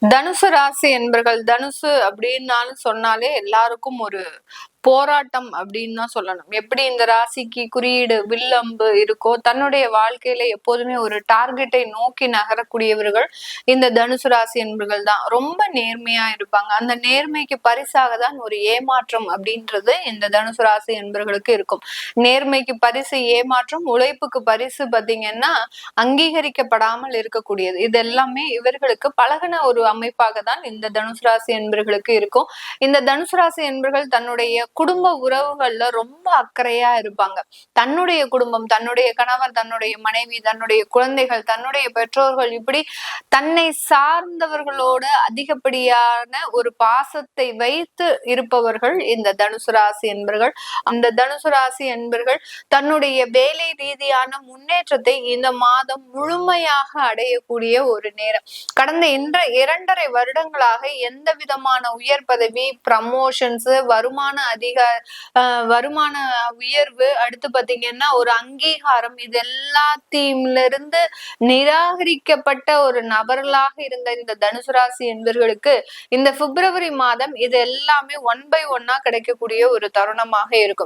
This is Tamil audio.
தனுசு ராசி என்பர்கள் தனுசு அப்படின்னாலும் சொன்னாலே எல்லாருக்கும் ஒரு போராட்டம் அப்படின்னு தான் சொல்லணும். எப்படி இந்த ராசிக்கு குறியீடு வில்லம்பு இருக்கோ, தன்னுடைய வாழ்க்கையில எப்போதுமே ஒரு டார்கெட்டை நோக்கி நகரக்கூடியவர்கள் இந்த தனுசு ராசி என்பர்கள் தான். ரொம்ப நேர்மையா இருப்பாங்க. அந்த நேர்மைக்கு பரிசாக தான் ஒரு ஏமாற்றம் அப்படின்றது இந்த தனுசு ராசி என்பர்களுக்கு இருக்கும். நேர்மைக்கு பரிசு ஏமாற்றம், உழைப்புக்கு பரிசு பாத்தீங்கன்னா அங்கீகரிக்கப்படாமல் இருக்கக்கூடியது. இது எல்லாமே இவர்களுக்கு பழகின ஒரு அமைப்பாக தான் இந்த தனுசு ராசி என்பர்களுக்கு இருக்கும். இந்த தனுசு ராசி என்பர்கள் தன்னுடைய குடும்ப உறவுகள்ல ரொம்ப அக்கறையா இருப்பாங்க. தன்னுடைய குடும்பம், தன்னுடைய கணவர், தன்னுடைய மனைவி, தன்னுடைய குழந்தைகள், தன்னுடைய பெற்றோர்கள், இப்படி தன்னை சார்ந்தவர்களோடு அதிகப்படியான ஒரு பாசத்தை வைத்து இருப்பவர்கள் இந்த தனுசு ராசி என்பர்கள். அந்த தனுசு ராசி என்பர்கள் தன்னுடைய வேலை ரீதியான முன்னேற்றத்தை இந்த மாதம் முழுமையாக அடையக்கூடிய ஒரு நேரம். கடந்த 2.5 வருடங்களாக எந்த விதமான உயர் பதவி, ப்ரமோஷன்ஸ், வருமான உயர்வு, அடுத்து பாத்தீங்கன்னா ஒரு அங்கீகாரம், இது எல்லாத்தையும்ல இருந்து நிராகரிக்கப்பட்ட ஒரு நபர்களாக இருந்த இந்த தனுசு ராசி என்பவர்களுக்கு இந்த பிப்ரவரி மாதம் இது எல்லாமே 1 by 1 கிடைக்கக்கூடிய ஒரு தருணமாக இருக்கும்.